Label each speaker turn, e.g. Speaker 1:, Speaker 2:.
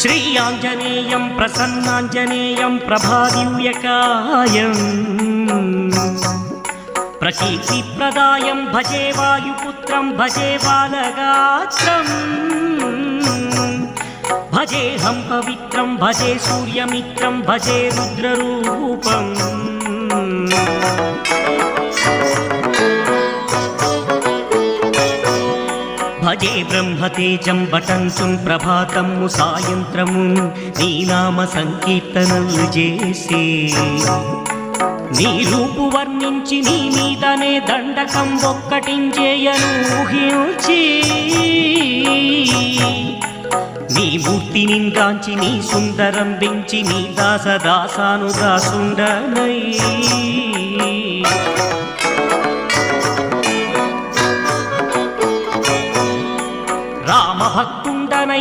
Speaker 1: శ్రీ ఆంజనేయం ప్రసన్నాంజనేయం ప్రభాదివ్యకాయం ప్రకీర్తిప్రదాయం భజే వాయుపుత్రం భజే బాలగాత్రం భజేహం పవిత్రం భజే సూర్యమిత్రం భజే రుద్రరూపం భజే బ్రహ్మతేజం వటంచుం ప్రభాతము సాయంత్రము నీ నామ సంకీర్తనలు చేసే నీ రూపు వర్ణించి నీ మీదనే దండకం ఒక్కటించేయను ఊహించి నీ మూర్తిని గాంచి నీ సుందరం పెంచి నీ దాసదాసాను దాసుండనై